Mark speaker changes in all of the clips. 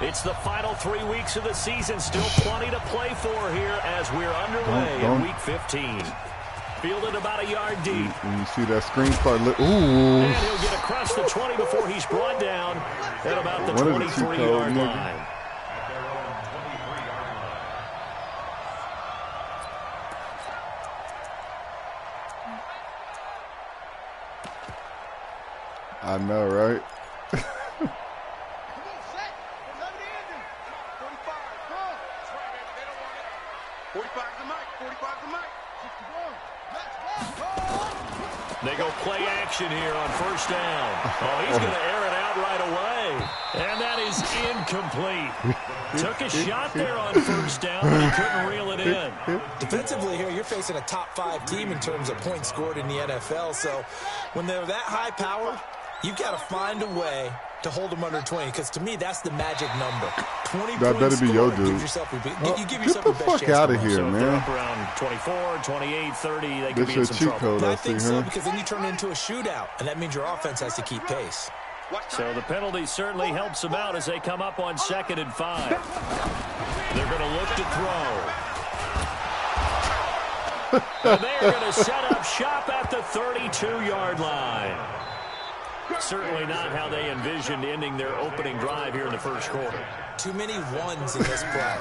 Speaker 1: It's the final 3 weeks of the season. Still plenty to play for here as we're underway in Week 15. Fielded about a yard deep.
Speaker 2: When you see that screen start, ooh.
Speaker 1: And he'll get across the 20 before he's brought down at about the 23-yard line.
Speaker 2: I know, right?
Speaker 1: They go play action here on first down. Oh, he's going to air it out right away. And that is incomplete. Took a shot there on first down, but he couldn't reel it in.
Speaker 3: Defensively here, you're facing a top-5 team in terms of points scored in the NFL. So when they're that high-powered, you've got to find a way to hold them under 20, because to me, that's the magic number. 20
Speaker 2: that better be your dude.
Speaker 3: You give yourself
Speaker 2: get
Speaker 3: the
Speaker 2: fuck out of here,
Speaker 1: so
Speaker 2: man.
Speaker 1: If they're up around 24, 28, 30, they could be in some trouble.
Speaker 2: Code,
Speaker 3: I think so, because then you turn it into a shootout, and that means your offense has to keep pace.
Speaker 1: So the penalty certainly helps them out as they come up on 2nd and 5. They're going to look to throw. And they're going to set up shop at the 32-yard line. Certainly not how they envisioned ending their opening drive here in the first quarter.
Speaker 3: Too many ones in this play.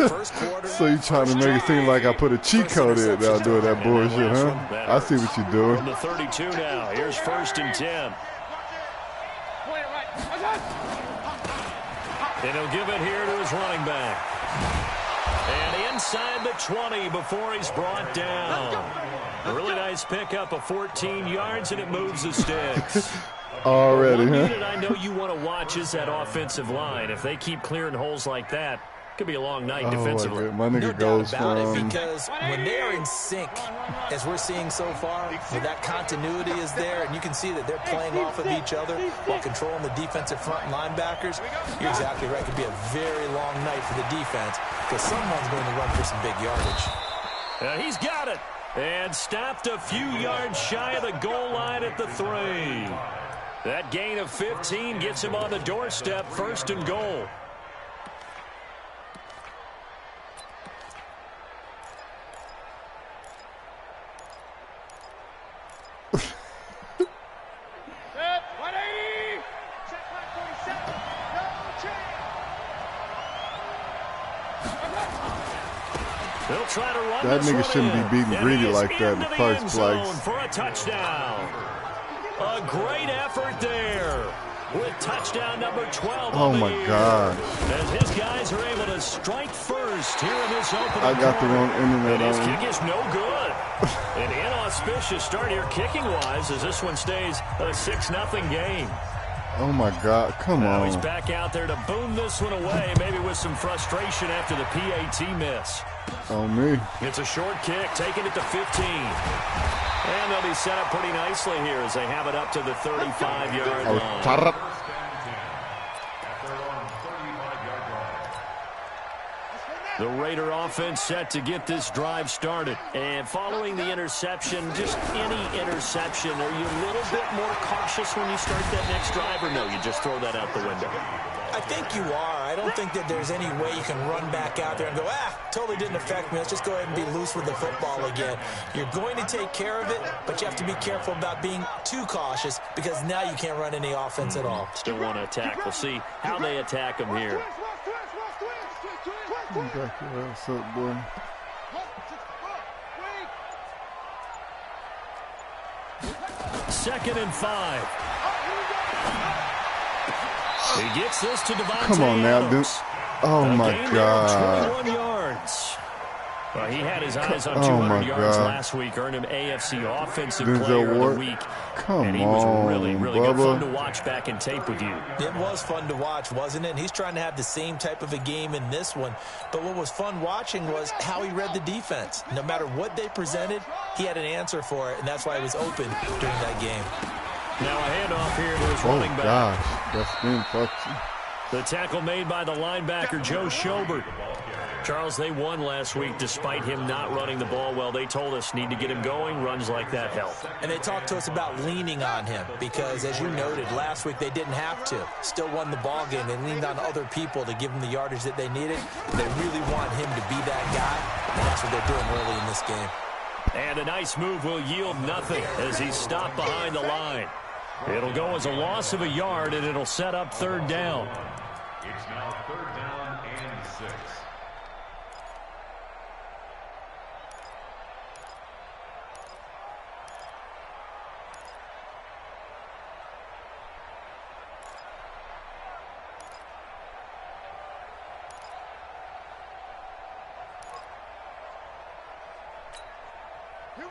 Speaker 3: First quarter.
Speaker 2: So you trying to make it seem like I put a cheat code in now doing that bullshit, huh? I see what you're doing.
Speaker 1: From the 32 now. Here's 1st and 10. And he'll give it here to his running back. And inside the 20 before he's brought down. A really nice pickup of 14 yards, and it moves the sticks.
Speaker 2: Already,
Speaker 1: One
Speaker 2: huh?
Speaker 1: unit I know you want to watch is that offensive line. If they keep clearing holes like that, it could be a long night defensively.
Speaker 2: My nigga
Speaker 3: No
Speaker 2: goes
Speaker 3: doubt about
Speaker 2: from...
Speaker 3: it, because when they are in sync, as we're seeing so far, where that continuity is there, and you can see that they're playing off of each other while controlling the defensive front linebackers, you're exactly right. It could be a very long night for the defense, because someone's going to run for some big yardage.
Speaker 1: He's got it. And stopped a few yards shy of the goal line at the 3. That gain of 15 gets him on the doorstep, 1st and goal. They'll try to run
Speaker 2: That nigga shouldn't be beating Greedy like that in the first place.
Speaker 1: For a touchdown. A great effort there with touchdown number 12.
Speaker 2: Oh my God.
Speaker 1: As his guys are able to strike first here in this opening.
Speaker 2: I got the wrong internet
Speaker 1: and his
Speaker 2: on.
Speaker 1: kick is no good. An inauspicious start here kicking-wise as this one stays a 6-0 game.
Speaker 2: Oh my God, come on.
Speaker 1: He's back out there to boom this one away, maybe with some frustration after the PAT miss.
Speaker 2: On me.
Speaker 1: It's a short kick, taking it to 15. And they'll be set up pretty nicely here as they have it up to the 35-yard line. The Raider offense set to get this drive started. And following the interception, just any interception, are you a little bit more cautious when you start that next drive, or no, you just throw that out the window?
Speaker 3: I think you are. I don't think that there's any way you can run back out there and go, totally didn't affect me. Let's just go ahead and be loose with the football again. You're going to take care of it, but you have to be careful about being too cautious, because now you can't run any offense at all.
Speaker 1: Still want to attack. We'll see how they attack them here.
Speaker 2: Back your ass up, boy.
Speaker 1: Second and 5. He gets this to Devontae
Speaker 2: Come on now, dude. Oh my God.
Speaker 1: 21 yards. Well, he had his eyes on 200 yards last week, earned him AFC Offensive Player of the Week. And he was really, really good. Fun to watch back in tape with you.
Speaker 3: It was fun to watch, wasn't it? And he's trying to have the same type of a game in this one. But what was fun watching was how he read the defense. No matter what they presented, he had an answer for it, and that's why he was open during that game.
Speaker 1: Now a handoff here to his running back.
Speaker 2: Oh, gosh. That's been fucking.
Speaker 1: The tackle made by the linebacker, Joe Schobert. Charles, they won last week despite him not running the ball well. They told us need to get him going. Runs like that help.
Speaker 3: And they talked to us about leaning on him because, as you noted, last week they didn't have to. Still won the ball game. They leaned on other people to give them the yardage that they needed. They really want him to be that guy, and that's what they're doing early in this game.
Speaker 1: And a nice move will yield nothing as he's stopped behind the line. It'll go as a loss of a yard, and it'll set up third down.
Speaker 4: It's now third down and 6.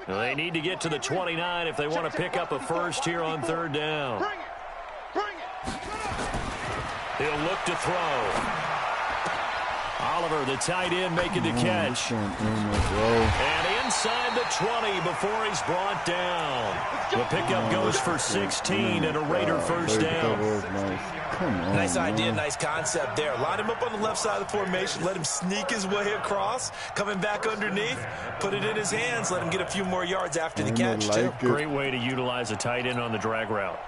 Speaker 1: They need to get to the 29 if they want to pick up a first here on third down. He'll look to throw. Oliver, the tight end, making the catch. And inside the 20 before he's brought down. The pickup goes for 16 and a Raider first down.
Speaker 3: Nice idea, nice concept there. Line him up on the left side of the formation. Let him sneak his way across. Coming back underneath. Put it in his hands. Let him get a few more yards after the catch, too.
Speaker 1: Great way to utilize a tight end on the drag route.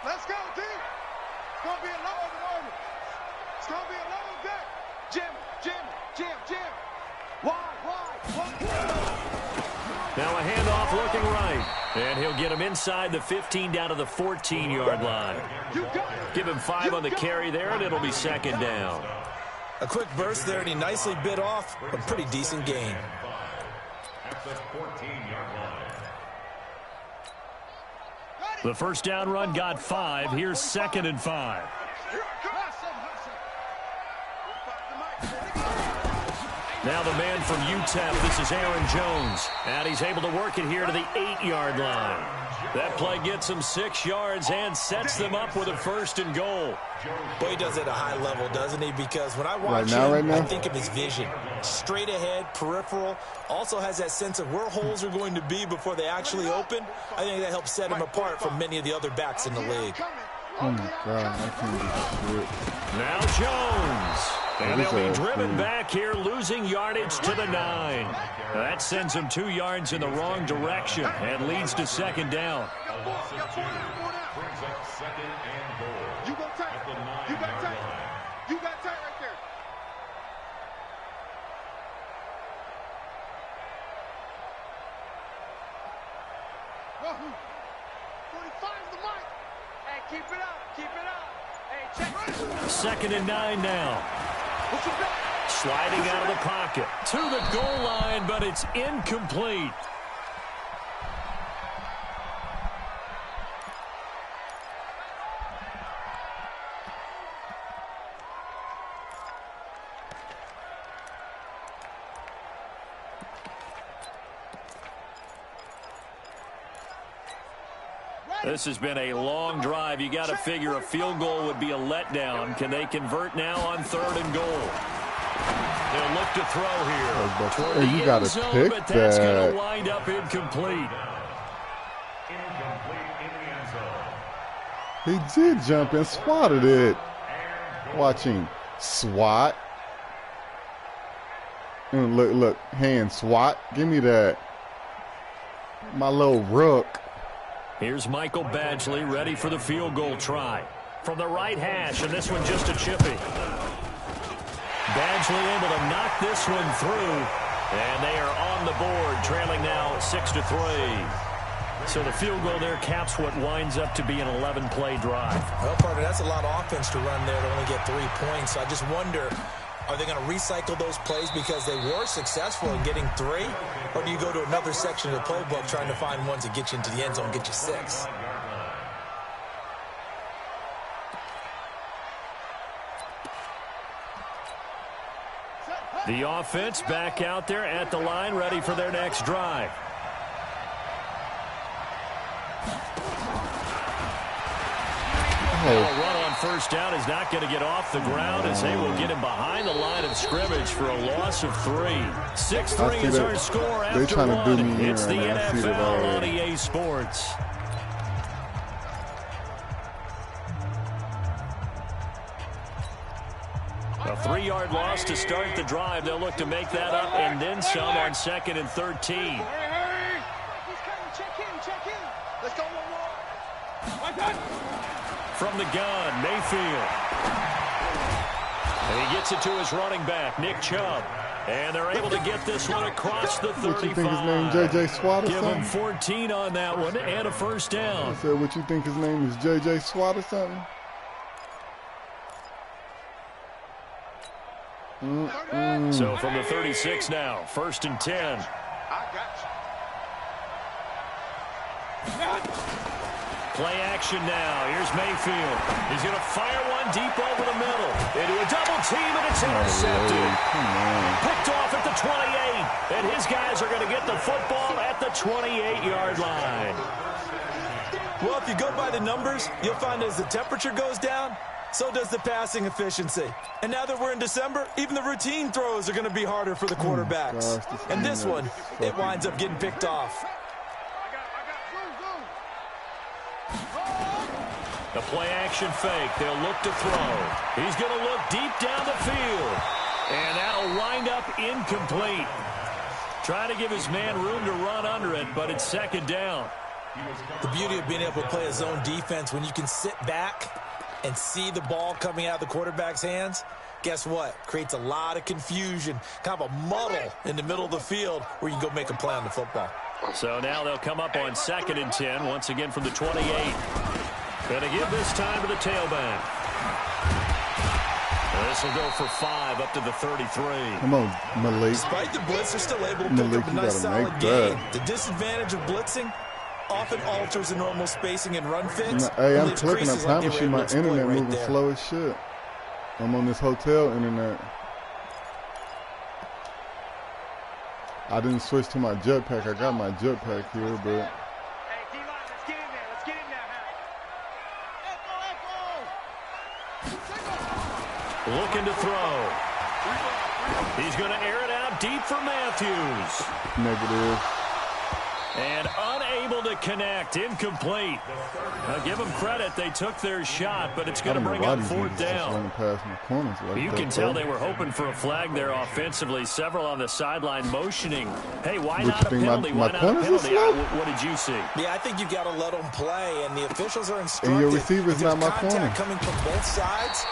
Speaker 5: Let's go, D. It's going to be a low moment. It's going to be a low deck. Jim. Wide.
Speaker 1: Now a handoff looking right. And he'll get him inside the 15 down to the 14-yard line. Give him 5 on the carry there, and it'll be second down.
Speaker 3: A quick burst there, and he nicely bit off a pretty decent gain.
Speaker 4: At the 14-yard line.
Speaker 1: The first down run got 5. Here's second and 5. Now the man from UTEP, this is Aaron Jones. And he's able to work it here to the 8-yard line. That play gets him 6 yards and sets them up with a first and goal.
Speaker 3: Boy, he does it at a high level, doesn't he? Because when I watch him, I think of his vision. Straight ahead, peripheral. Also has that sense of where holes are going to be before they actually open. I think that helps set him apart from many of the other backs in the league.
Speaker 2: Oh, my God. I can't do shit.
Speaker 1: Now Jones. And they'll be driven back here, losing yardage to the 9. That sends him 2 yards in the wrong direction and leads to second down.
Speaker 4: A loss of 2 brings up second and goal.
Speaker 5: You go tight.
Speaker 4: At the 9-yard
Speaker 5: You got tight.
Speaker 4: line.
Speaker 5: You got tight right there. Wahoo. 45 the mic. Hey, keep it up. Keep it up. Hey, check.
Speaker 1: Second and 9 now.
Speaker 5: What you got?
Speaker 1: Sliding out of the pocket to the goal line, but it's incomplete. This has been a long drive. You got to figure a field goal would be a letdown. Can they convert now on third and goal? They'll look to throw here. Toward the
Speaker 2: you got
Speaker 1: end
Speaker 2: to
Speaker 1: zone,
Speaker 2: pick
Speaker 1: but that's going
Speaker 2: that.
Speaker 1: to wind up incomplete.
Speaker 4: Incomplete in the end zone.
Speaker 2: He did jump and swatted it. Watching swat. Look, hand swat. Give me that. My little rook.
Speaker 1: Here's Michael Badgley ready for the field goal try. From the right hash, and this one just a chippy. Badgley able to knock this one through. And they are on the board, trailing now 6-3. So the field goal there caps what winds up to be an 11-play drive.
Speaker 3: Well, partner, that's a lot of offense to run there to only get 3 points. So I just wonder, are they going to recycle those plays because they were successful in getting 3? Or do you go to another section of the playbook trying to find ones that get you into the end zone and get you 6?
Speaker 1: The offense back out there at the line, ready for their next drive. A run on first down is not going to get off the ground as they will get him behind the line of scrimmage for a loss of 3. 6-3 is our score after
Speaker 2: trying to do me
Speaker 1: It's the
Speaker 2: here,
Speaker 1: NFL on EA Sports. A 3-yard loss to start the drive. They'll look to make that up and then some on 2nd and 13.
Speaker 5: He's coming. Check in. Let's go, one.
Speaker 1: From the gun, Mayfield. And he gets it to his running back, Nick Chubb. And they're able to get this one across the 35.
Speaker 2: What you think his name, J.J. SWAT or
Speaker 1: Give
Speaker 2: something?
Speaker 1: him 14 on that one and a first down.
Speaker 2: I said, what you think his name is, J.J. SWAT or something?
Speaker 1: So from the 36 now, 1st and 10.
Speaker 5: I got you.
Speaker 1: Play action now. Here's Mayfield. He's going to fire one deep over the middle. Into a double team, and it's intercepted. Picked off at the 28. And his guys are going to get the football at the 28-yard line.
Speaker 3: Well, if you go by the numbers, you'll find as the temperature goes down, so does the passing efficiency. And now that we're in December, even the routine throws are going to be harder for the quarterbacks. And this one, it winds up getting picked off.
Speaker 1: The play action fake. They'll look to throw. He's going to look deep down the field. And that'll wind up incomplete. Trying to give his man room to run under it, but it's 2nd down.
Speaker 3: The beauty of being able to play a zone defense when you can sit back and see the ball coming out of the quarterback's hands, guess what? Creates a lot of confusion, kind of a muddle in the middle of the field where you can go make a play on the football.
Speaker 1: So now they'll come up on 2nd and 10, once again from the 28. Going to give this time to the tailback. This will go for 5 up to the 33.
Speaker 2: Come on, Malik.
Speaker 3: Despite the blitz, they're still able to pick up a nice solid game. The disadvantage of blitzing often alters the normal spacing and run fits.
Speaker 2: Hey, I'm clicking. I promise you my internet moving slow as shit. I'm on this hotel internet. I didn't switch to my jetpack. I got my jetpack here, but...
Speaker 1: Looking to throw. He's going to air it out deep for Matthews.
Speaker 2: Negative.
Speaker 1: And unable to connect. Incomplete. Now give them credit. They took their shot, but it's going to bring up 4th down.
Speaker 2: You
Speaker 1: can tell they were hoping for a flag there offensively. Several on the sideline motioning. Hey, why not a penalty? Why not a penalty? What did you see?
Speaker 3: Yeah, I think you've got to let them play, and the officials are instructed.
Speaker 2: And your receiver's not my corner.
Speaker 3: Contact coming from both sides.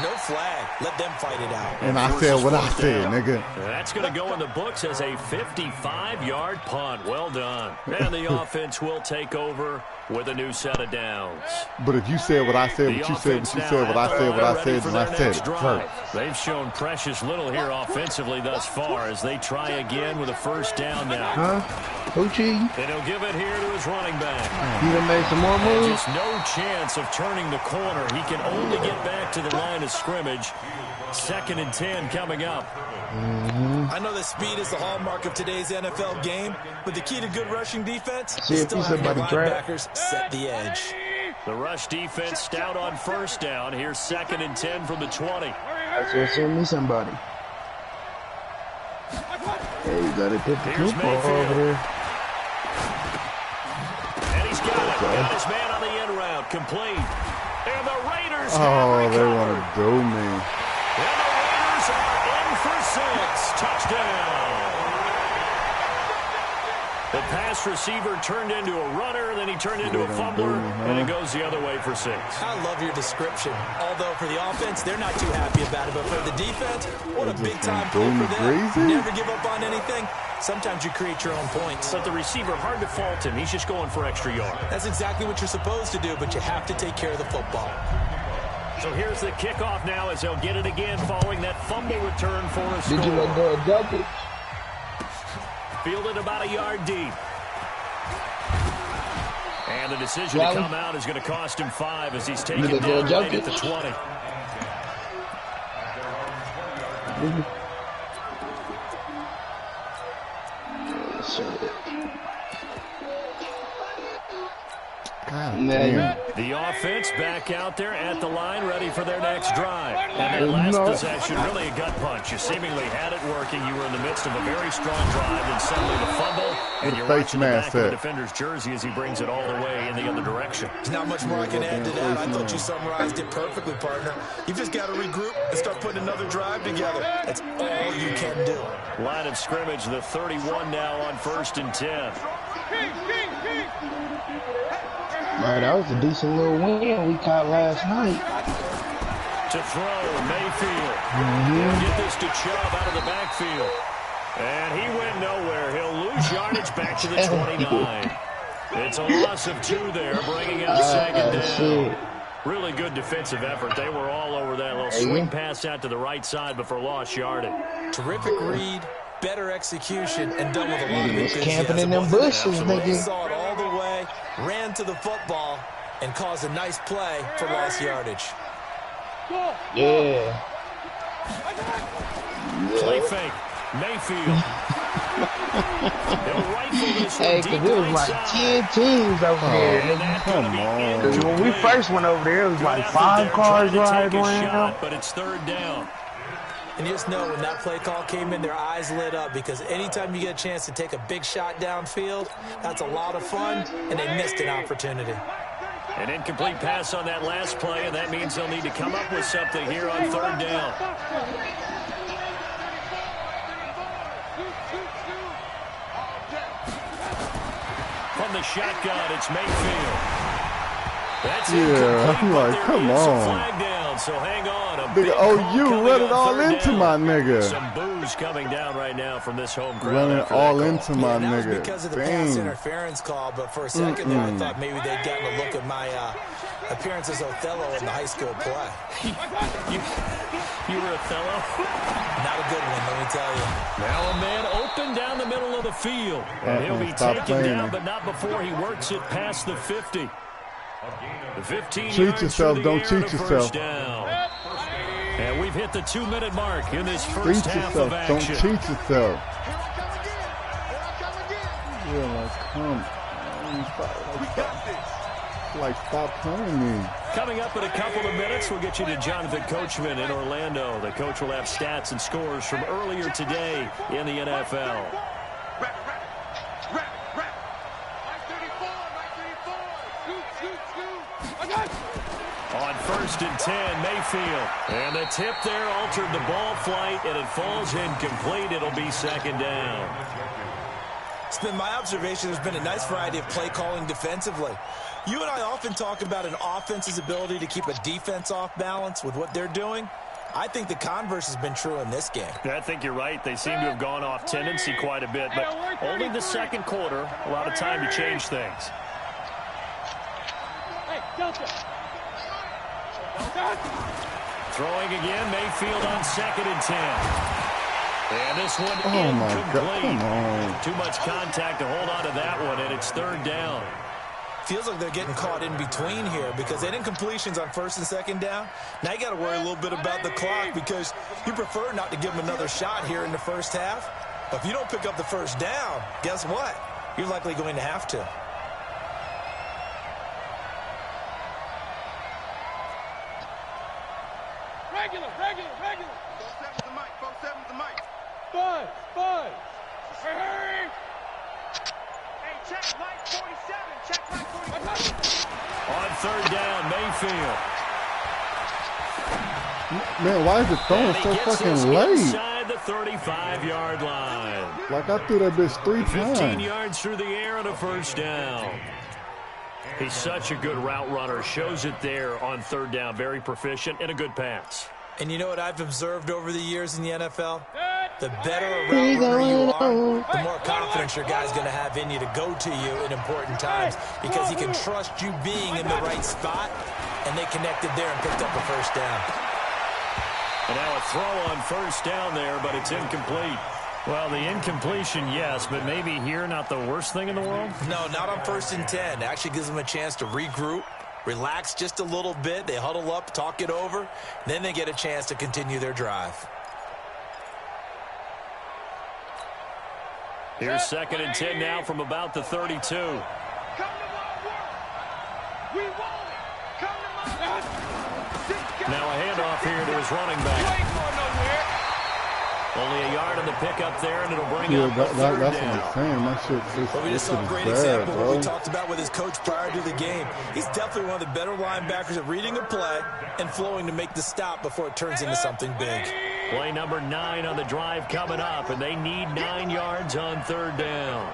Speaker 3: No flag. Let them fight it out.
Speaker 2: And I said what I said, nigga.
Speaker 1: That's going to go in the books as a 55-yard punt. Well done. And the offense will take over with a new set of downs.
Speaker 2: But if you said what I said, what you said, what you said, what I said, what I said, then I said it first.
Speaker 1: They've shown precious little here offensively thus far as they try again with a 1st down now.
Speaker 6: Huh? Who cheating?
Speaker 1: And he'll give it here to his running back.
Speaker 6: He done made some more moves.
Speaker 1: Just no chance of turning the corner. He can only get back to the line of scrimmage. 2nd and 10 coming up.
Speaker 3: I know that speed is the hallmark of today's NFL game, but the key to good rushing defense
Speaker 6: is still having your
Speaker 3: linebackers set the edge.
Speaker 1: The rush defense stout on 1st down. Here's 2nd and 10 from the 20.
Speaker 6: I should send me somebody. Hey, you gotta put the football over there.
Speaker 1: And he's got it. Got his man on the end route. Complete. And the Raiders
Speaker 2: have they want to do me.
Speaker 1: And the Raiders are in for 6. Touchdown. The pass receiver turned into a runner, then he turned into a fumbler, and it goes the other way for 6.
Speaker 3: I love your description. Although for the offense, they're not too happy about it, but for the defense, what a big-time pull for them. Never give up on anything. Sometimes you create your own points.
Speaker 1: But the receiver, hard to fault him. He's just going for extra yard.
Speaker 3: That's exactly what you're supposed to do, but you have to take care of the football.
Speaker 1: So here's the kickoff now as they'll get it again following that fumble return for a score.
Speaker 6: Did you let go of double?
Speaker 1: Fielded about a yard deep. And the decision to come out is going to cost him 5 as he's taken down right at the 20.
Speaker 2: Damn.
Speaker 1: The offense back out there at the line, ready for their next drive. And that last possession, really a gut punch. You seemingly had it working. You were in the midst of a very strong drive, and suddenly the fumble, and you're watching the back of the defender's jersey as he brings it all the way in the other direction.
Speaker 3: There's not much more I can add to that. I thought you summarized it perfectly, partner. You've just got to regroup and start putting another drive together. That's all you can do.
Speaker 1: Line of scrimmage, the 31 now on 1st and 10.
Speaker 6: Man, that was a decent little win we caught last night.
Speaker 1: To throw, Mayfield. He'll get this to Chubb out of the backfield. And he went nowhere. He'll lose yardage back to the 29. It's a loss of 2 there, bringing out 2nd down. Really good defensive effort. They were all over that little swing pass out to the right side before lost yardage.
Speaker 3: Terrific read, better execution, and done with a lot of enthusiasm.
Speaker 6: Camping in them bushes,
Speaker 3: He saw it all the way, ran to the football, and caused a nice play for lost yardage.
Speaker 6: Yeah.
Speaker 1: Play fake. Mayfield.
Speaker 6: Hey, because it was like 10 teams over there.
Speaker 2: Come on.
Speaker 6: Because when we first went over there, it was like 5 cars riding around.
Speaker 1: But it's 3rd down.
Speaker 3: And you just know when that play call came in, their eyes lit up, because anytime you get a chance to take a big shot downfield, that's a lot of fun, and they missed an opportunity.
Speaker 1: An incomplete pass on that last play, and that means they'll need to come up with something here on 3rd down. From the shotgun, it's Mayfield. That's
Speaker 2: I'm like, come on.
Speaker 1: Flag down, so hang on.
Speaker 2: Nigga, you run it all into my nigga.
Speaker 1: Some boos coming down right now from this home crowd.
Speaker 2: Run it all into my
Speaker 3: that was
Speaker 2: nigga.
Speaker 3: because of the pass interference call, but for a second there, I thought maybe they'd gotten a look at my appearance as Othello in the high school play.
Speaker 1: You were Othello?
Speaker 3: Not a good one, let me tell you.
Speaker 1: Now a man open down the middle of the field. And he'll be taken down, but not before he works it past the 50. The 15
Speaker 2: cheat yourself, don't cheat yourself.
Speaker 1: And we've hit the 2-minute mark in this first half of action.
Speaker 2: Don't cheat yourself. Yeah, like, come on. Stop playing me.
Speaker 1: Coming up in a couple of minutes, we'll get you to Jonathan Coachman in Orlando. The coach will have stats and scores from earlier today in the NFL. On 1st and 10, Mayfield. And the tip there altered the ball flight, and it falls incomplete. It'll be 2nd down.
Speaker 3: It's been my observation there's been a nice variety of play calling defensively. You and I often talk about an offense's ability to keep a defense off balance with what they're doing. I think the converse has been true in this game.
Speaker 1: I think you're right. They seem to have gone off tendency quite a bit, but only the 2nd quarter, a lot of time to change things. Throwing again, Mayfield on 2nd and 10. And this one incomplete.
Speaker 2: My God, come on.
Speaker 1: Too much contact to hold on to that one, and it's 3rd down.
Speaker 3: Feels like they're getting caught in between here because they didn't completions on 1st and 2nd down. Now you got to worry a little bit about the clock because you prefer not to give them another shot here in the first half. But if you don't pick up the 1st down, guess what? You're likely going to have to.
Speaker 5: Regular. 4-7's the mic. 4-7's the mic. Buzz. Hey, check mic 47. Check mic 47.
Speaker 1: On 3rd down, Mayfield.
Speaker 2: Man, why is it throwing so fucking late?
Speaker 1: Inside the 35-yard line.
Speaker 2: Like, I threw that bitch 3 times.
Speaker 1: 15 yards through the air and a 1st down. He's such a good route runner. Shows it there on 3rd down. Very proficient and a good pass.
Speaker 3: And you know what I've observed over the years in the NFL? The better a route runner you are, the more confidence your guy's going to have in you to go to you in important times because he can trust you being in the right spot, and they connected there and picked up a 1st down.
Speaker 1: And now a throw on 1st down there, but it's incomplete. Well, the incompletion, yes, but maybe here not the worst thing in the world?
Speaker 3: No, not on 1st and 10. It actually gives them a chance to regroup, relax just a little bit. They huddle up, talk it over. Then they get a chance to continue their drive.
Speaker 1: Here's 2nd and 10 now from about the 32.
Speaker 5: We want it. Come to my
Speaker 1: Now a handoff here to his running back.
Speaker 5: You ain't going nowhere.
Speaker 1: Only a yard on the pickup there, and it'll bring
Speaker 2: Yeah,
Speaker 1: up a third
Speaker 2: that's
Speaker 1: down.
Speaker 2: what I'm saying. My shit,
Speaker 3: Well, we just saw a great example of what we talked about with his coach prior to the game. He's definitely one of the better linebackers at reading a play and flowing to make the stop before it turns into something big.
Speaker 1: Play number 9 on the drive coming up, and they need 9 yards on third down.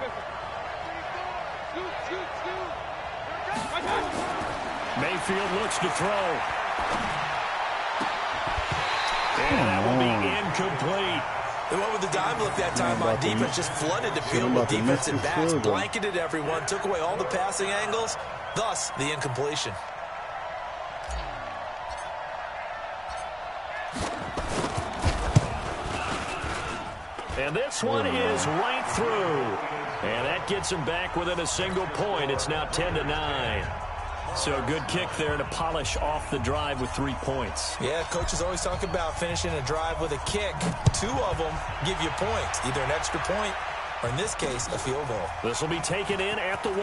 Speaker 1: Mayfield looks to throw. And that will be incomplete.
Speaker 3: They went with the dime look that time on defense, just flooded the field with defensive backs, blanketed everyone, took away all the passing angles, thus the incompletion.
Speaker 1: And this one is right through. And that gets him back within a single point. It's now 10-9. So a good kick there to polish off the drive with 3 points.
Speaker 3: Yeah, coaches always talk about finishing a drive with a kick. 2 of them give you points, either an extra point or, in this case, a field goal.
Speaker 1: This will be taken in at the 1.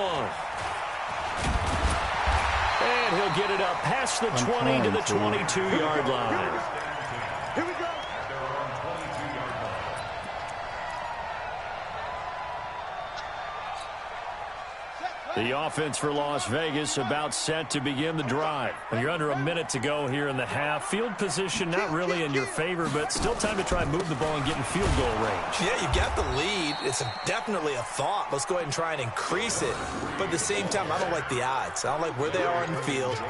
Speaker 1: And he'll get it up past the 20 to the 22-yard line.
Speaker 5: Here we go.
Speaker 1: The offense for Las Vegas about set to begin the drive. You're under a minute to go here in the half. Field position not really in your favor, but still time to try and move the ball and get in field goal range.
Speaker 3: Yeah, you got the lead. It's definitely a thought. Let's go ahead and try and increase it. But at the same time, I don't like the odds. I don't like where they are in the field.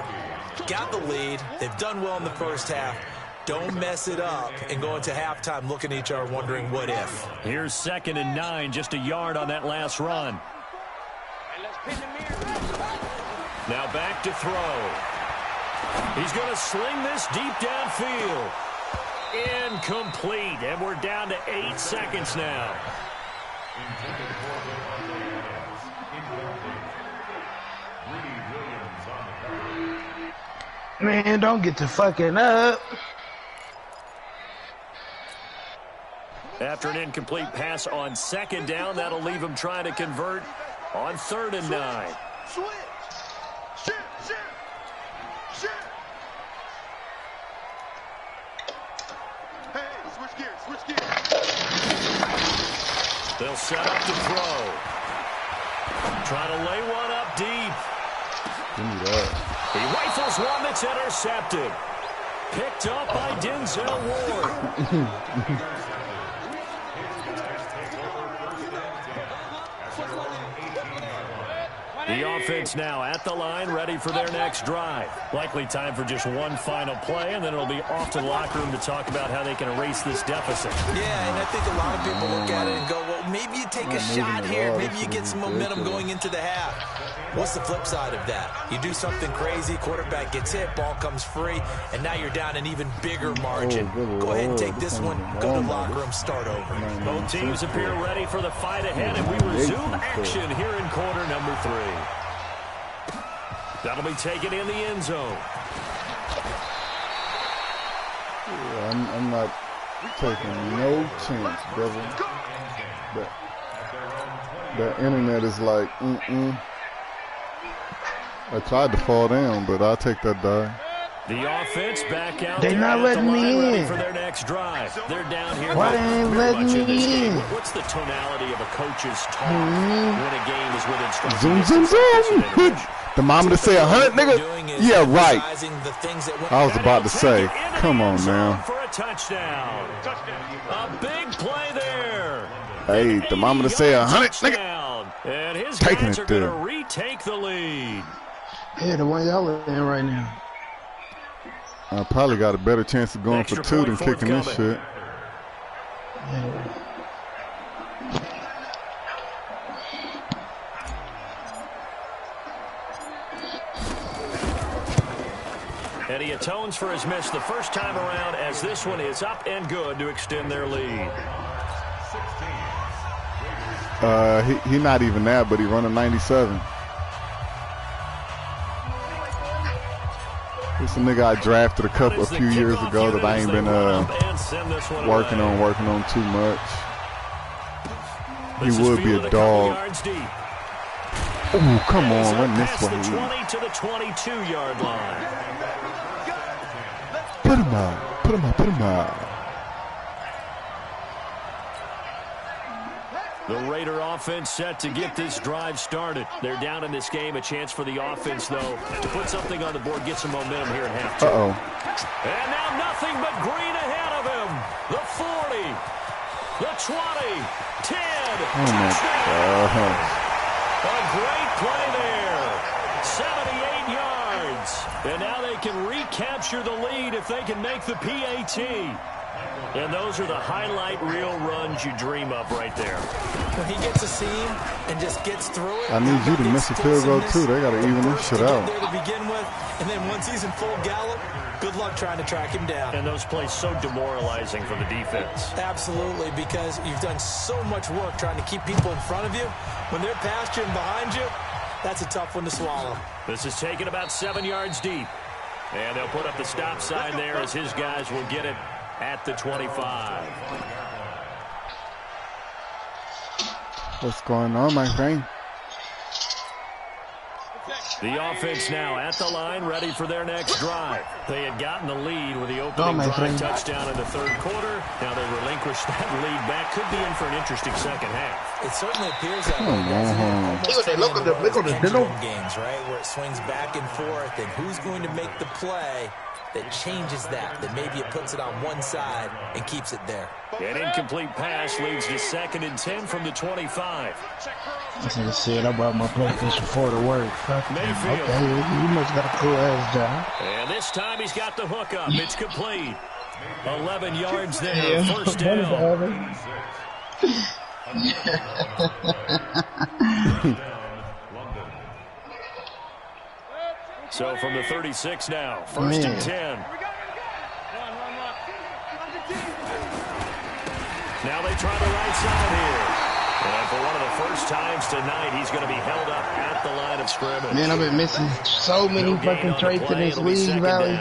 Speaker 3: Got the lead. They've done well in the first half. Don't mess it up and go into halftime looking at each other wondering what if.
Speaker 1: Here's 2nd and 9, just a yard on that last run. Now back to throw. He's going to sling this deep downfield. Incomplete, and we're down to 8 seconds now.
Speaker 6: Man, don't get to fucking up.
Speaker 1: After an incomplete pass on 2nd down, that'll leave him trying to convert on 3rd and 9.
Speaker 5: Switch. Shift. Hey, switch gears.
Speaker 1: They'll set up to throw. Trying to lay one up deep.
Speaker 2: Give me that.
Speaker 1: He rifles one that's intercepted. Picked up by Denzel Ward. The offense now at the line, ready for their next drive. Likely time for just one final play, and then it'll be off to the locker room to talk about how they can erase this deficit.
Speaker 3: Yeah, and I think a lot of people look at it and go, well, maybe you take a shot here. Maybe you get some momentum going into the half. What's the flip side of that? You do something crazy, quarterback gets hit, ball comes free, and now you're down an even bigger margin. Go ahead and take this one, go to the locker room, start over.
Speaker 1: Both teams appear ready for the fight ahead, and we resume action here in quarter number 3. That'll be taken in the end zone.
Speaker 2: Yeah, I'm not taking no chance, brother. The internet is like, I tried to fall down, but I'll take that dive.
Speaker 1: The offense back out.
Speaker 6: They not letting me in
Speaker 1: for their next drive. They're down here.
Speaker 6: Why they ain't letting me in?
Speaker 1: What's the tonality of a coach's talk when a game is within striking
Speaker 2: Zoom. The mama say 100, nigga. Yeah, right. I was about to say, come on, man.
Speaker 1: For a touchdown. A big play there.
Speaker 2: Hey, the mama say 100, nigga.
Speaker 1: And his
Speaker 2: Taking
Speaker 1: guys
Speaker 2: it
Speaker 1: are going to
Speaker 2: there.
Speaker 1: retake the lead.
Speaker 6: Yeah, the one y'all in right now.
Speaker 2: I probably got a better chance of going
Speaker 1: Extra
Speaker 2: for 2 than
Speaker 1: point
Speaker 2: kicking this
Speaker 1: forthcoming.
Speaker 2: shit.
Speaker 6: Yeah.
Speaker 1: And he atones for his miss the first time around, as this one is up and good to extend their lead.
Speaker 2: He not even that, but he running 97. It's a nigga I drafted a few years ago that I ain't been working on too much. He would be a dog. Oh, come on, run this
Speaker 1: Past
Speaker 2: way.
Speaker 1: the 20 to the 22-yard line.
Speaker 2: Put him out. Put him out. Put him out.
Speaker 1: The Raider offense set to get this drive started. They're down in this game. A chance for the offense, though, to put something on the board, get some momentum here at halftime.
Speaker 2: Uh-oh.
Speaker 1: And now nothing but green ahead of him. The 40, the 20, 10.
Speaker 2: Oh, my God.
Speaker 1: A great play there. 78 yards. And now they can recapture the lead if they can make the PAT. And those are the highlight reel runs you dream of right there.
Speaker 3: When he gets a seam and just gets through it.
Speaker 2: I need you to miss a field goal, too. They got to even this shit out.
Speaker 3: There to begin with, and then once he's in full gallop, good luck trying to track him down.
Speaker 1: And those plays so demoralizing for the defense.
Speaker 3: Absolutely, because you've done so much work trying to keep people in front of you. When they're past you and behind you, that's a tough one to swallow.
Speaker 1: This is taken about 7 yards deep. And they'll put up the stop sign there as his guys will get it at the 25.
Speaker 2: What's going on, my friend?
Speaker 1: The offense now at the line, ready for their next drive. They had gotten the lead with the opening drive touchdown in the third quarter. Now they relinquished that lead back. Could be in for an interesting second half.
Speaker 3: It certainly appears that way, doesn't it? Almost pendulum games, right, where it swings back and forth, and who's going to make the play that changes that maybe it puts it on one side and keeps it there.
Speaker 1: An incomplete pass leads to 2nd and 10 from the 25.
Speaker 6: That's what I said. I brought my PlayStation 4 to work.
Speaker 1: Mayfield.
Speaker 6: Okay, you must got a cool ass job.
Speaker 1: And this time he's got the hook up. It's complete. 11 yards there. First down. So from the 36 now, 1st and 10. Now they try the right side here. And for one of the first times tonight, he's going to be held up at the line of scrimmage.
Speaker 6: Man, I've been missing so many fucking traits in this league, Valley.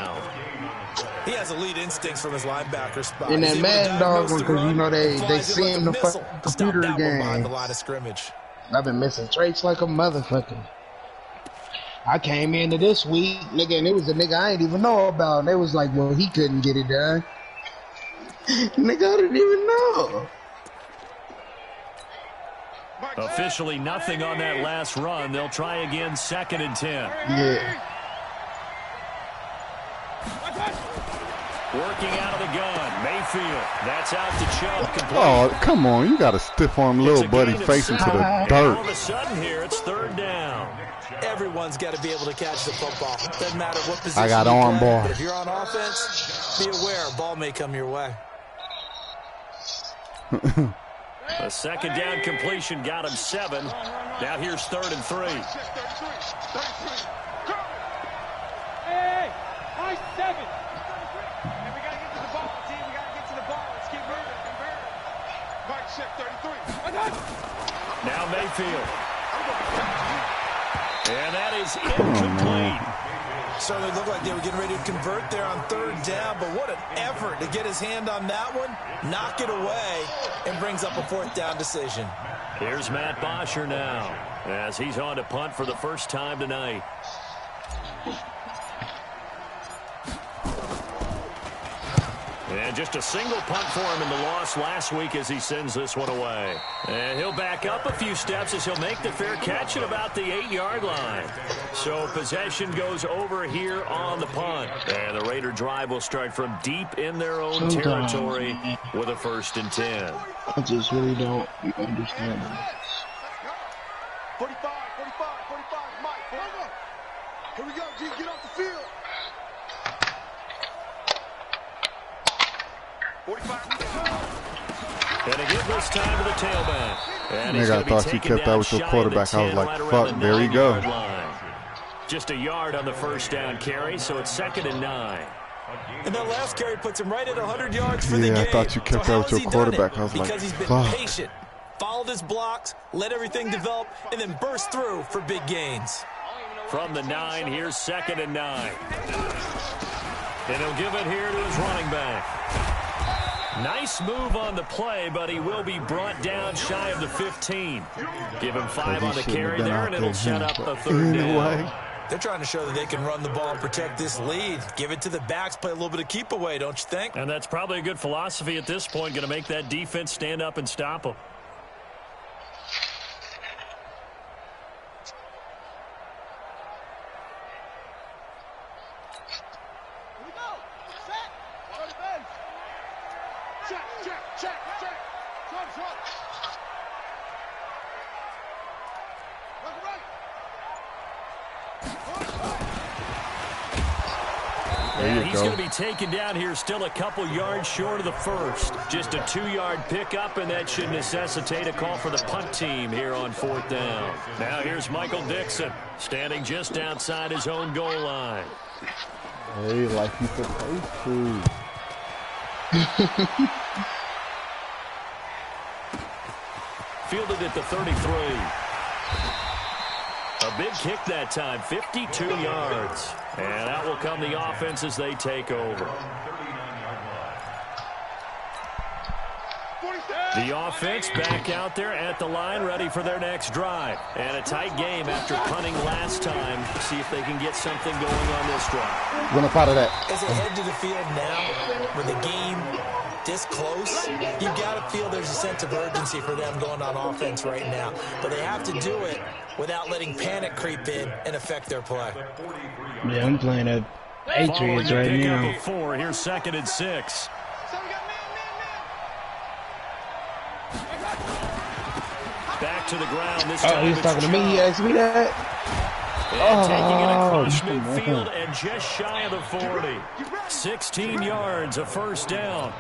Speaker 3: He has elite instincts from his linebacker spot.
Speaker 6: In that Mad Dog one, because you know they send the fucking computer
Speaker 3: behind
Speaker 6: game.
Speaker 3: the line of scrimmage.
Speaker 6: I've been missing traits like a motherfucker. I came into this week, nigga, and it was a nigga I ain't even know about. And they was like, well, he couldn't get it done. Nigga, I didn't even know.
Speaker 1: Officially nothing on that last run. They'll try again, 2nd and 10.
Speaker 6: Yeah.
Speaker 1: Working out of the gun, Mayfield. That's out to Chubb. Complete.
Speaker 2: Oh, come on. You got a stiff arm little buddy facing to the dirt.
Speaker 1: All of a sudden here, it's 3rd down.
Speaker 3: Everyone's got to be able to catch the football. Doesn't matter what position
Speaker 2: I got
Speaker 3: you
Speaker 2: arm
Speaker 3: play,
Speaker 2: ball.
Speaker 3: but if you're on offense, be aware, a ball may come your way.
Speaker 1: A 2nd down completion got him 7. Now here's 3rd and 3.
Speaker 5: Hey, nice 7. And we got to get to the ball, team. We got to get to the ball. Let's keep moving. Mike check 33.
Speaker 1: Now Mayfield. And that is incomplete.
Speaker 3: Certainly looked like they were getting ready to convert there on 3rd down, but what an effort to get his hand on that one, knock it away, and brings up a 4th down decision.
Speaker 1: Here's Matt Bosher now, as he's on to punt for the first time tonight. And just a single punt for him in the loss last week as he sends this one away. And he'll back up a few steps as he'll make the fair catch at about the 8-yard line. So possession goes over here on the punt. And the Raider drive will start from deep in their own territory with a 1st and 10.
Speaker 6: I just really don't understand it.
Speaker 5: 45, Mike. Here we go, G. Get off the field. 45.
Speaker 1: And a give this time to the tailback. And
Speaker 2: Nigga, I thought you kept that with your quarterback. I was like, fuck, there you go.
Speaker 1: Just a yard on the 1st down carry, so it's 2nd and 9.
Speaker 3: And that last carry puts him right at 100 yards for the game.
Speaker 2: Yeah, I thought you kept that with your quarterback. I was like,
Speaker 3: because he's been
Speaker 2: fuck.
Speaker 3: patient, followed his blocks, let everything develop, and then burst through for big gains.
Speaker 1: From the 9, here's 2nd and 9. And he'll give it here to his running back. Nice move on the play, but he will be brought down shy of the 15. Give him 5 on the carry there, and it'll set up the third down.
Speaker 3: They're trying to show that they can run the ball and protect this lead. Give it to the backs, play a little bit of keep away, don't you think?
Speaker 1: And that's probably a good philosophy at this point, going to make that defense stand up and stop them. He's going to be taken down here, still a couple yards short of the first. Just a 2-yard pickup, and that should necessitate a call for the punt team here on 4th down. Now here's Michael Dixon, standing just outside his own goal line.
Speaker 2: Hey, like he's supposed to.
Speaker 1: Fielded at the 33. A big kick that time, 52 yards. And out will come the offense as they take over. The offense back out there at the line, ready for their next drive. And a tight game after punting last time. See if they can get something going on this drive.
Speaker 2: Run up out of that.
Speaker 3: As they head to the field now, with the game this close, you've got to feel there's a sense of urgency for them going on offense right now. But they have to do it without letting panic creep in and affect their play.
Speaker 6: Yeah, I'm playing at Patriots right now.
Speaker 1: 4, here's 2nd and 6. Back to the ground. This time
Speaker 6: he's talking to me. He asked me that.
Speaker 1: And taking it across midfield and just shy of the 40. 16 yards, a first down.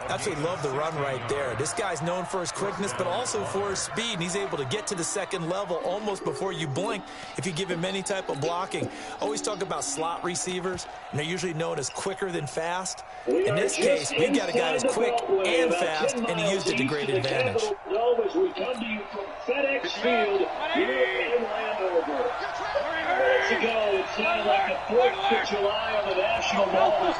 Speaker 3: Absolutely love the run right there. This guy's known for his quickness, but also for his speed, and he's able to get to the second level almost before you blink if you give him any type of blocking. Always talk about slot receivers, and they're usually known as quicker than fast. In this case, we've got a guy who's quick and fast, and he used it to great advantage.
Speaker 7: As we come to you from FedEx Field here in Landover. Months ago, it sounded like the 4th of July on the national mall.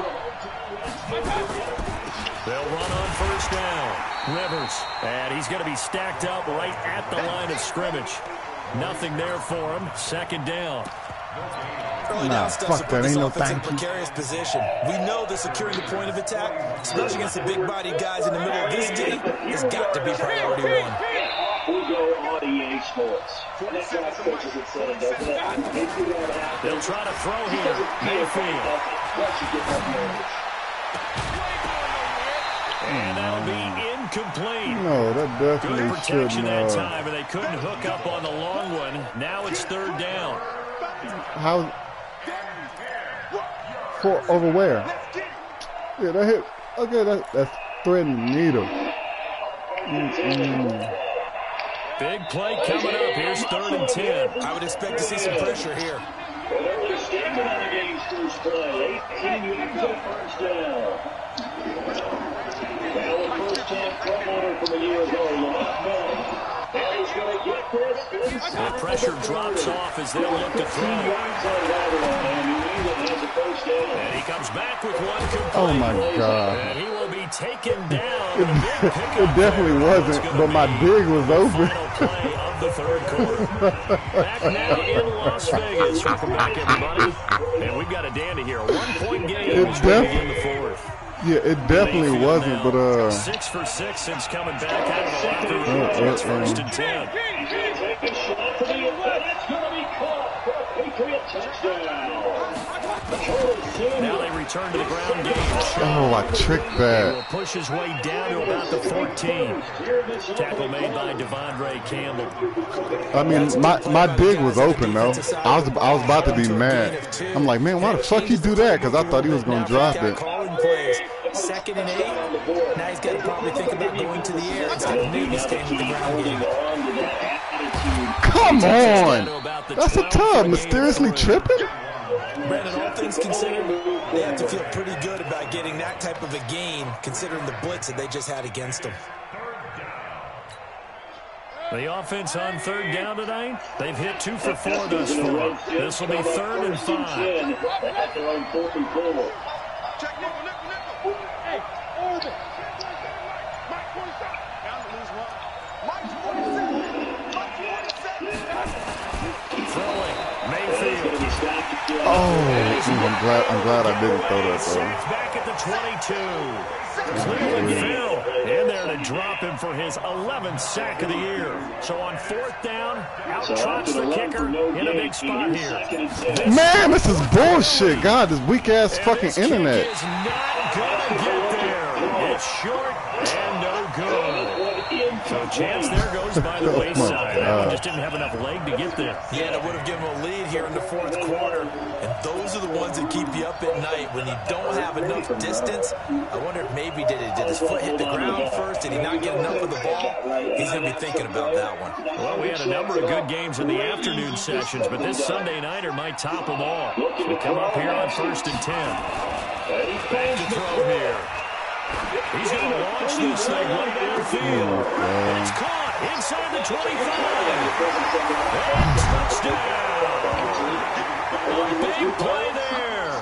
Speaker 1: They'll run on first down. Rivers, and he's going to be stacked up right at the line of scrimmage. Nothing there for him. 2nd down.
Speaker 2: Nah, fuck that. Ain't no thank you.
Speaker 3: Precarious position. We know that securing the point of attack, especially against the big-bodied guys in the middle of this D, has got to be priority 1.
Speaker 7: We go on EA Sports.
Speaker 1: They'll try to throw here. Mayfield. And that'll be incomplete.
Speaker 2: No, that definitely
Speaker 1: good protection that
Speaker 2: shouldn't.
Speaker 1: time, and they couldn't hook up on the long one. Now it's 3rd down.
Speaker 2: How? For over where? Yeah, that hit. Okay, that's threading needle.
Speaker 1: Big play coming up. Here's 3rd and 10.
Speaker 3: I would expect to see some pressure here.
Speaker 7: They're standing on the game's first play. 18 yards of first down. Now the first-time club owner from a year ago, Lamont Miller. And he's going to get this inside.
Speaker 1: The pressure drops off as they'll look to throw. And he comes back with one complete.
Speaker 2: Oh, my God.
Speaker 1: And he will be taken down.
Speaker 2: It definitely wasn't, but my dig was open.
Speaker 1: Final play of the 3rd quarter. Back now in Las Vegas. Welcome back, everybody. And we've got a dandy here. A 1-point game as we begin the 4th.
Speaker 2: Yeah, it definitely wasn't, but
Speaker 1: 6 for 6 since coming back out of the locker room. It's 1st and 10. Now they return to the ground game.
Speaker 2: oh, I tricked
Speaker 1: He
Speaker 2: that.
Speaker 1: will push his way down to about the 14. Tackle made by Devondre Campbell.
Speaker 2: I mean, my dig was open though. I was about to be mad. I'm like, man, why the fuck he do that? Because I thought he was gonna drop it.
Speaker 3: 2nd and 8. Now he's got to probably think about going to the air instead of maybe staying with the ground game.
Speaker 2: Come on, that's a tub. Mysteriously tripping.
Speaker 3: Brandon, all things considered, they have to feel pretty good about getting that type of a gain, considering the blitz that they just had against them.
Speaker 1: The offense on 3rd down tonight, they've hit 2 for 4 thus far. This will be 3rd and 5.
Speaker 2: I'm glad I didn't throw that though.
Speaker 1: Back at the 22. Cleveland Phil in there to drop him for his 11th sack of the year. So on 4th down, out trots the kicker in a big spot here.
Speaker 2: Man, this is bullshit. God, this weak ass fucking internet.
Speaker 1: Is not gonna get there. It's short and no good. So chance there goes by the wayside. That one just didn't have enough leg to get there.
Speaker 3: Yeah, and it would have given him a lead here in the 4th quarter. And those are the ones that keep you up at night when you don't have enough distance. I wonder if maybe did his foot hit the ground first? Did he not get enough of the ball? He's going to be thinking about that one.
Speaker 1: Well, we had a number of good games in the afternoon sessions, but this Sunday nighter might top them all. So we come up here on 1st and 10. Back to throw here. He's going to launch this thing right downfield. It's caught inside the 25. And touchdown. A big play there.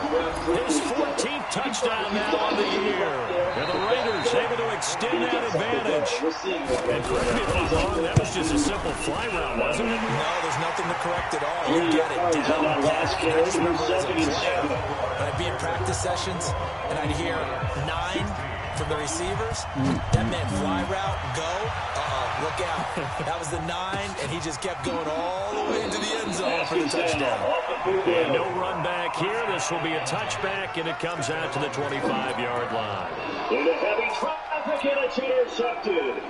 Speaker 1: His 14th touchdown now on the year. And the Raiders able to extend that advantage. And correct me if I'm wrong, that was just a simple fly route, wasn't it?
Speaker 3: No, there's nothing to correct at all. You get it down pat. I just remember as a player, when I'd be in practice sessions, and I'd hear 9 from the receivers, that meant fly route, go, look out. That was the 9, and he just kept going all the way into the end zone for the touchdown.
Speaker 1: And no run back here. This will be a touchback, and it comes out to the 25-yard line.
Speaker 7: Into heavy traffic, and it's intercepted.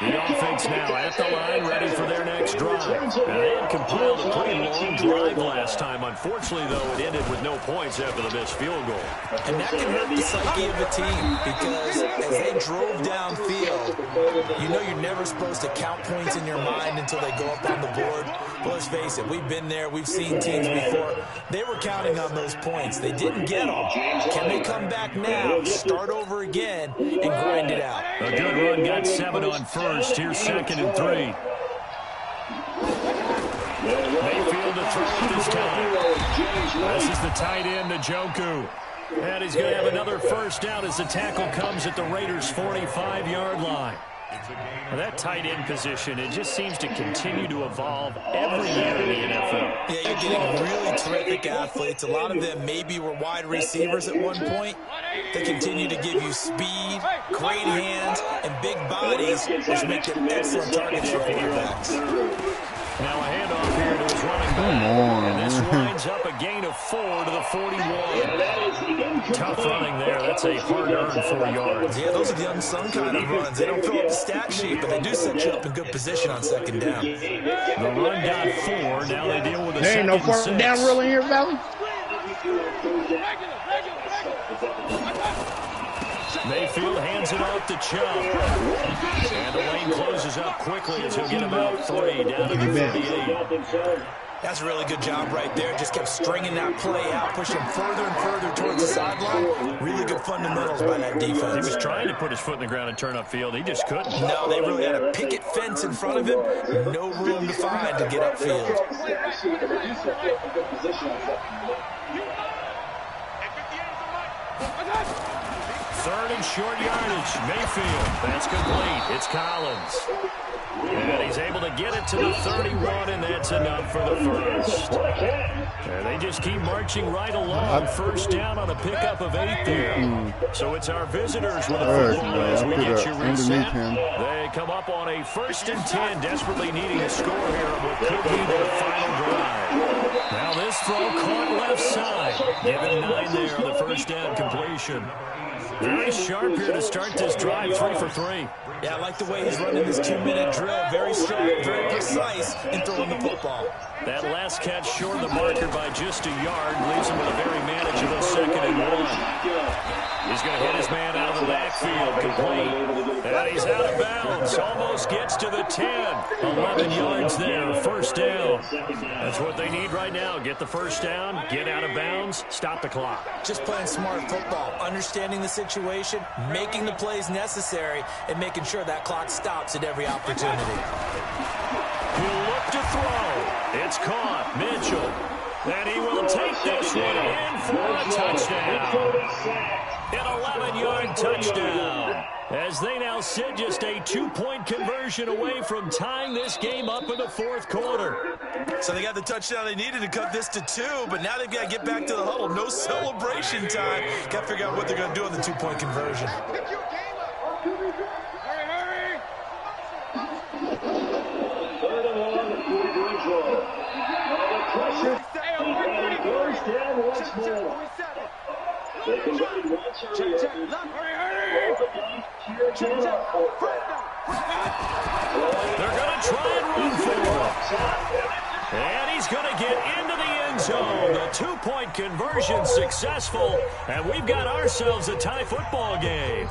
Speaker 1: The offense now at the line, ready for their next drive. Now, they had compiled a pretty long drive last time. Unfortunately, though, it ended with no points after the missed field goal.
Speaker 3: And that can hurt the psyche of a team because as they drove downfield, you know you're never supposed to count points in your mind until they go up on the board. But let's face it, we've been there. We've seen teams before. They were counting on those points. They didn't get them. Can they come back now, start over again, and grind it out?
Speaker 1: A good run, got 7 on first. Here's 2nd and 3. Mayfield to throw it this time. This is the tight end, Njoku. And he's going to have another first down as the tackle comes at the Raiders' 45-yard line. Well, that tight end position, it just seems to continue to evolve every year in the NFL.
Speaker 3: Yeah, you're getting really terrific athletes. A lot of them maybe were wide receivers at one point. They continue to give you speed, great hands, and big bodies, which make them excellent targets for quarterbacks.
Speaker 1: Now a handoff here to his running back. And this winds up a gain of 4 to the 41. Tough running there. That's a hard-earned 4 yards.
Speaker 3: Yeah, those are the unsung kind of runs. They don't fill up the stat sheet, but they do set you up in good position on 2nd down.
Speaker 1: The run got 4. Now they deal with a 2nd and 6.
Speaker 6: There ain't no 4th down rule in here, Valley.
Speaker 1: Mayfield hands it off to Chubb. And the lane closes up quickly as he'll get about 3 down to the 38.
Speaker 3: That's a really good job right there. Just kept stringing that play out, pushing him further and further towards the sideline. Really good fundamentals by that defense.
Speaker 1: He was trying to put his foot in the ground and turn upfield. He just couldn't.
Speaker 3: No, they really had a picket fence in front of him. No room to find to get upfield.
Speaker 1: 3rd and short yardage. Mayfield. That's complete. It's Collins. And he's able to get it to the 31, and that's enough for the first. And they just keep marching right along. First down on a pickup of 8 there. So it's our visitors with a football as we get you reset. They come up on a 1st and 10, desperately needing a score here on what could be their final drive. Now this throw caught left side. Given 9 there on the first down completion. Very sharp here to start this drive, 3 for 3.
Speaker 3: Yeah, I like the way he's running this 2-minute drill. Very sharp, very precise in throwing the football.
Speaker 1: That last catch short of the marker by just a yard leaves him with a very manageable 2nd and 1. He's going to hit his man out of the backfield, complete. And he's out of bounds, almost gets to the 10. 11 yards there, first down. That's what they need right now. Get the first down, get out of bounds, stop the clock.
Speaker 3: Just playing smart football, understanding the situation, making the plays necessary, and making sure that clock stops at every opportunity.
Speaker 1: He'll look to throw. It's caught. Mitchell. And he will take this one in for a touchdown. An 11-yard touchdown. as they now sit just a 2-point conversion away from tying this game up in the fourth quarter.
Speaker 3: So they got the touchdown they needed to cut this to 2, but now they've got to get back to the huddle. No celebration time. Got to figure out what they're going to do on the 2-point conversion.
Speaker 7: They converted once earlier.
Speaker 1: They're going to try and run for it. And he's going to get into the end zone. The 2-point conversion successful, and we've got ourselves a tie football game.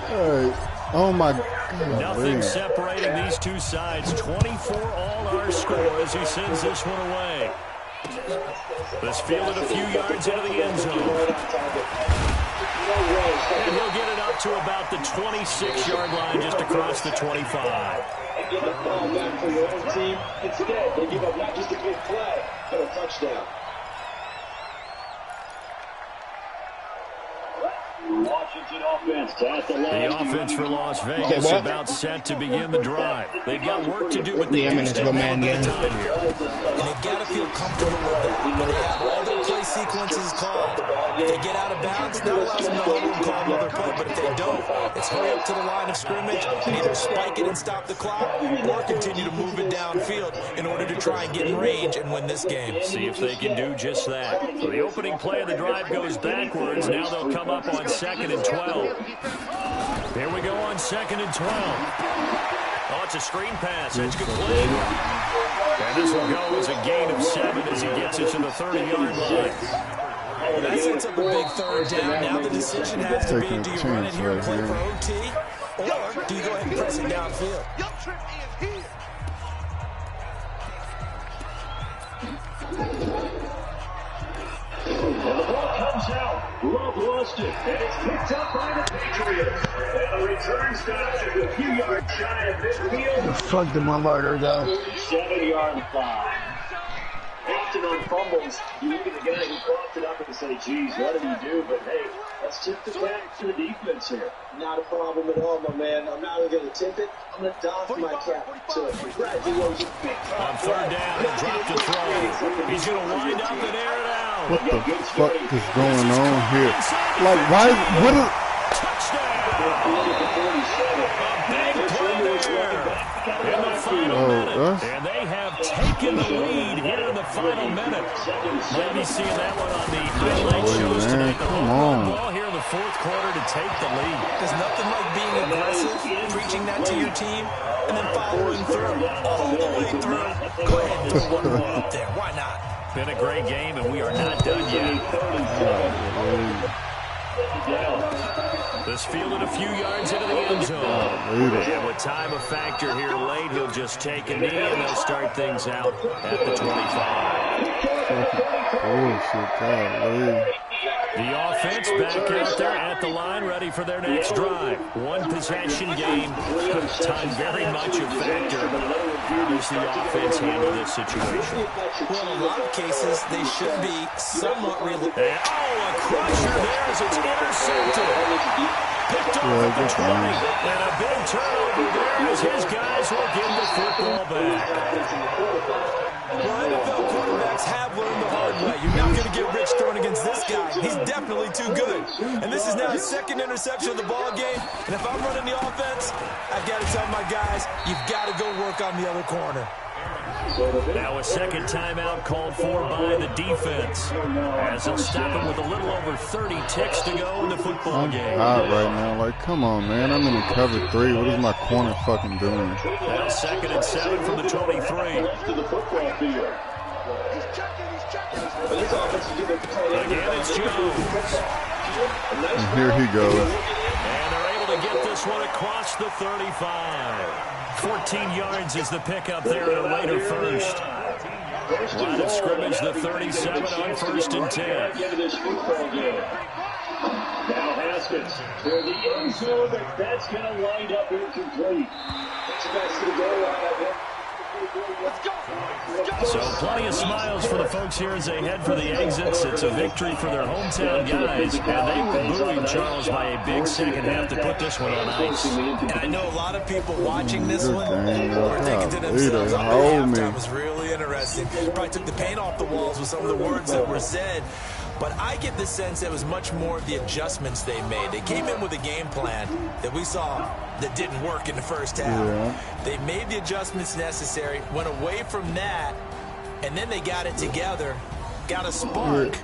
Speaker 2: Hey, oh my God.
Speaker 1: Nothing separating these two sides. 24 all our score as he sends this one away. This fielded a few yards into the end zone. And he'll get it up to about the 26-yard line just across the 25.
Speaker 7: Get the ball back for your own team. Instead, they give up not just a big play, but a touchdown. Washington offense at the line.
Speaker 1: The offense for Las Vegas about set to begin the drive. They've got work to do, but they do still have a bit of time here.
Speaker 3: And they've got to feel comfortable with that. When they have all their play sequences called, if they get out of bounds, that allows them to hold and call another play. But if they don't, it's hurry up to the line of scrimmage and either spike it and stop the clock or continue to move it downfield in order to try and get in range and win this game.
Speaker 1: See if they can do just that. So the opening play of the drive goes backwards. Now they'll come up on 2nd and 12. Here we go on 2nd and 12. Oh, it's a screen pass. It's complete. And this will go as a gain of 7 as he gets it to the 30-yard line.
Speaker 3: Well, that sets up a big third down. Now the decision has to be, do you run it here and play for OT, or do you go ahead and press it downfield?
Speaker 7: And the ball comes out. Love lost it. And it's picked up by the Patriots. And the return stops at a few yards shy of midfield.
Speaker 6: Fuck the motherfucker, though.
Speaker 7: 7-yard line. Often on fumbles, you look at the guy who coughed it up and say, geez, what did he do? But hey, let's tip the cap to the defense here. Not a problem at all, my man. I'm not going to tip it. I'm going to doff my cap to congratulations.
Speaker 1: On 3rd down, he'll drop to throw. He's going to wind up and air it out.
Speaker 2: What the fuck is going on here? Like, why? What is...
Speaker 1: Touchdown! A big play there in the final minute. And they have taken the lead here in the final minute. Might be seeing that one on the highlight shows tonight. The home run ball here in the fourth quarter to take the lead.
Speaker 3: There's nothing like being aggressive, preaching that to your team, and then following through all the way through. Go ahead and do one more up there. Why not?
Speaker 1: Been a great game, and we are not done yet. This fielded a few yards into the end zone. And with time a factor here late, he'll just take a knee, and they'll start things out at the 25. The offense back out there at the line, ready for their next drive. One possession game. Time very much a factor. How does the offense handle this situation?
Speaker 3: Well, in a lot of cases, they should be somewhat realistic.
Speaker 1: A crusher there as it's intercepted. Picked off at the 20. And a big turnover there as his guys will get the football back.
Speaker 3: Well, NFL quarterbacks have learned the hard way. You're not going to get rich throwing against this guy. He's definitely too good. And this is now his 2nd interception of the ball game. And if I'm running the offense, I've got to tell my guys, you've got to go work on the other corner.
Speaker 1: Now a second timeout called for by the defense, as they'll stop him with a little over 30 ticks to go in the football game.
Speaker 2: Hot right now. Like, come on, man. I'm in the cover 3. What is my corner fucking doing?
Speaker 1: Now 2nd and 7 from the 23. Again, it's Jones.
Speaker 2: And here he goes.
Speaker 1: And they're able to get this one across the 35. 14 yards is the pickup there in a later first. Line of scrimmage, the 37 on 1st and 10.
Speaker 7: Now Haskins for the end zone, but that's going to wind up incomplete. That's the best to the goal line, I think.
Speaker 1: So plenty of smiles for the folks here as they head for the exits. It's a victory for their hometown guys, and they were booing Charles by a big second half to put this one on ice.
Speaker 3: And I know a lot of people watching this one were thinking to themselves, halftime was really interesting. Probably took the paint off the walls with some of the words that were said. But I get the sense that it was much more of the adjustments they made. They came in with a game plan that we saw that didn't work in the first half. Yeah. They made the adjustments necessary, went away from that, and then they got it together, got a spark.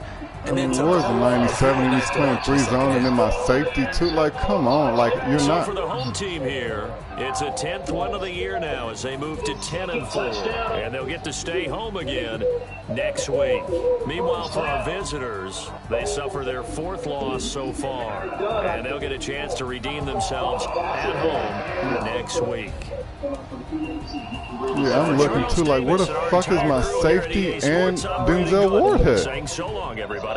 Speaker 2: I mean, it was a 97, he's playing 3 zone, and then my safety too. Like, come on, like you're not.
Speaker 1: So for the home team here, it's a 10th win of the year now as they move to 10-4, and they'll get to stay home again next week. Meanwhile, for our visitors, they suffer their 4th loss so far, and they'll get a chance to redeem themselves at home next week.
Speaker 2: Yeah, I'm looking too like, where the fuck is my safety and Denzel Ward at?
Speaker 1: Saying so long, everybody.